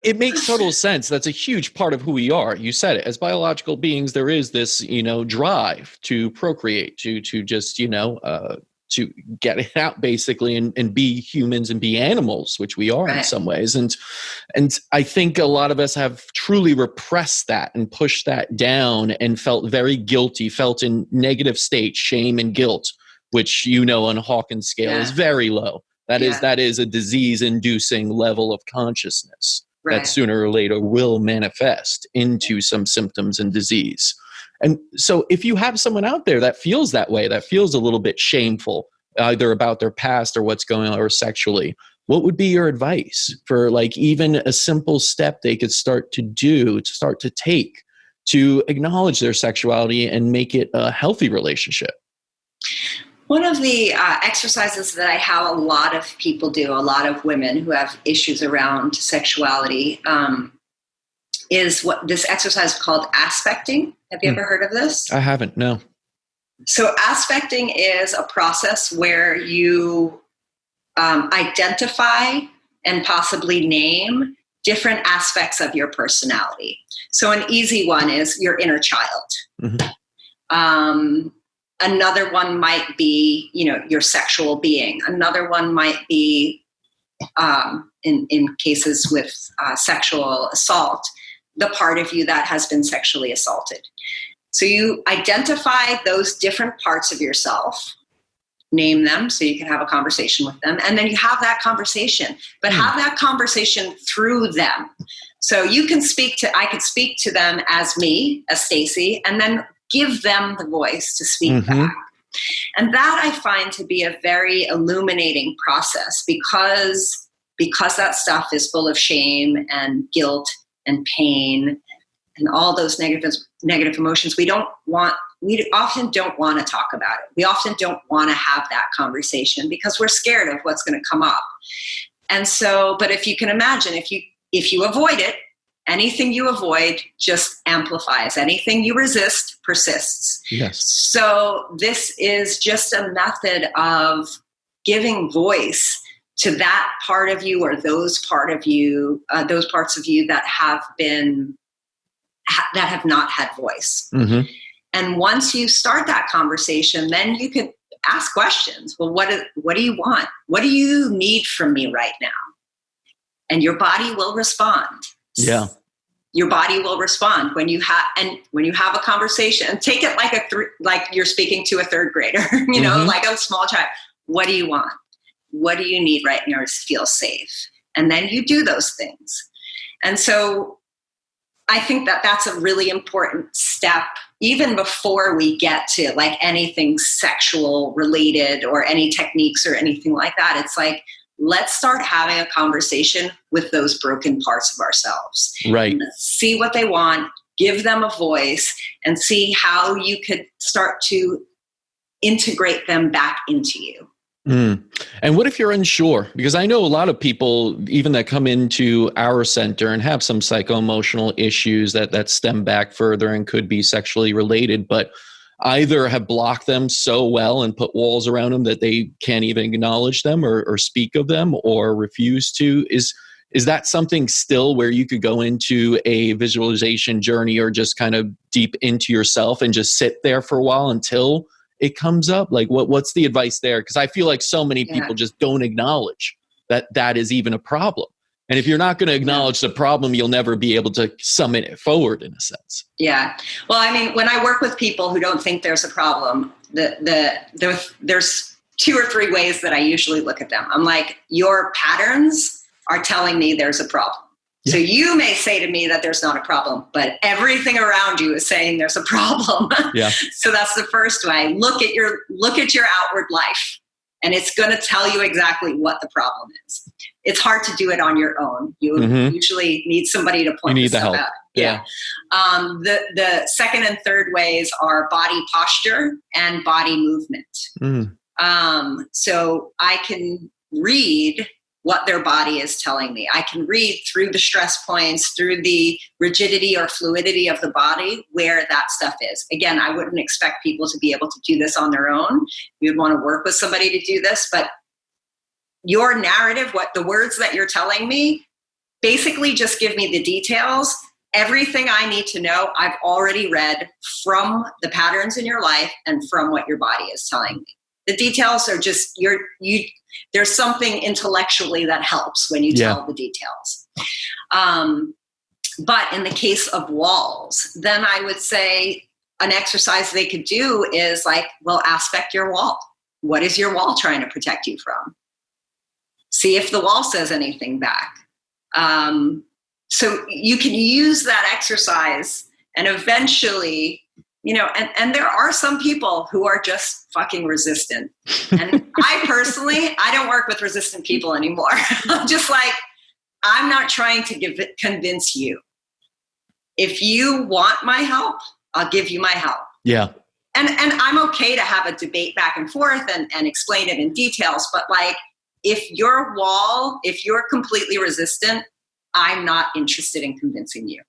it makes total sense. That's a huge part of who we are. You said it. As biological beings, there is this, drive to procreate, to just, to get it out basically and be humans and be animals, which we are in some ways. And I think a lot of us have truly repressed that and pushed that down and felt very guilty, felt in negative states, shame and guilt, which, on Hawkins scale is very low. That is a disease-inducing level of consciousness that sooner or later will manifest into some symptoms and disease. And so if you have someone out there that feels that way, that feels a little bit shameful, either about their past or what's going on or sexually, what would be your advice for even a simple step they could start to take to acknowledge their sexuality and make it a healthy relationship? One of the exercises that I have a lot of people do, a lot of women who have issues around sexuality, is what this exercise called aspecting. Have you ever heard of this? I haven't, no. So aspecting is a process where you identify and possibly name different aspects of your personality. So an easy one is your inner child. Mm-hmm. Another one might be, your sexual being. Another one might be, in cases with sexual assault, the part of you that has been sexually assaulted. So you identify those different parts of yourself, name them so you can have a conversation with them, and then you have that conversation, but have that conversation through them. So I could speak to them as me, as Stacy, and then give them the voice to speak back. And that I find to be a very illuminating process because that stuff is full of shame and guilt and pain and all those negative emotions. We often don't want to talk about it. We often don't want to have that conversation because we're scared of what's going to come up. And so, but if you can imagine, if you avoid it, anything you avoid just amplifies. Anything you resist persists. Yes. So this is just a method of giving voice to that part of you or those parts of you that have not had voice. Mm-hmm. And once you start that conversation, then you could ask questions. Well, what do you want? What do you need from me right now? And your body will respond. Yeah. Your body will respond when you have a conversation, and take it like you're speaking to a third grader, like a small child. What do you want? What do you need right now to feel safe? And then you do those things. And so I think that that's a really important step, even before we get to anything sexual related or any techniques or anything like that. It's let's start having a conversation with those broken parts of ourselves. Right. See what they want, give them a voice, and see how you could start to integrate them back into you. And what if you're unsure? Because I know a lot of people, even that come into our center and have some psycho-emotional issues that stem back further and could be sexually related, but either have blocked them so well and put walls around them that they can't even acknowledge them or speak of them or refuse to. Is that something still where you could go into a visualization journey or just kind of deep into yourself and just sit there for a while until it comes up? What's the advice there? Because I feel like so many people just don't acknowledge that is even a problem. And if you're not going to acknowledge the problem, you'll never be able to summon it forward, in a sense. Yeah. Well, I mean, when I work with people who don't think there's a problem, there's 2 or 3 ways that I usually look at them. I'm like, your patterns are telling me there's a problem. Yeah. So you may say to me that there's not a problem, but everything around you is saying there's a problem. Yeah. So that's the first way. Look at your outward life, and it's going to tell you exactly what the problem is. It's hard to do it on your own. You usually need somebody to point this stuff out. Yeah. The second and third ways are body posture and body movement. So I can read what their body is telling me. I can read through the stress points, through the rigidity or fluidity of the body, where that stuff is. Again, I wouldn't expect people to be able to do this on their own. You'd want to work with somebody to do this, but your narrative, what the words that you're telling me, basically just give me the details. Everything I need to know, I've already read from the patterns in your life and from what your body is telling me. The details are just, there's something intellectually that helps when you tell the details. But in the case of walls, then I would say an exercise they could do is like, well, aspect your wall. What is your wall trying to protect you from? See if the wall says anything back. So you can use that exercise and eventually, and there are some people who are just fucking resistant. And I personally, I don't work with resistant people anymore. I'm just like, I'm not trying to convince you. If you want my help, I'll give you my help. Yeah. And I'm okay to have a debate back and forth and explain it in details. But like, if you're completely resistant, I'm not interested in convincing you.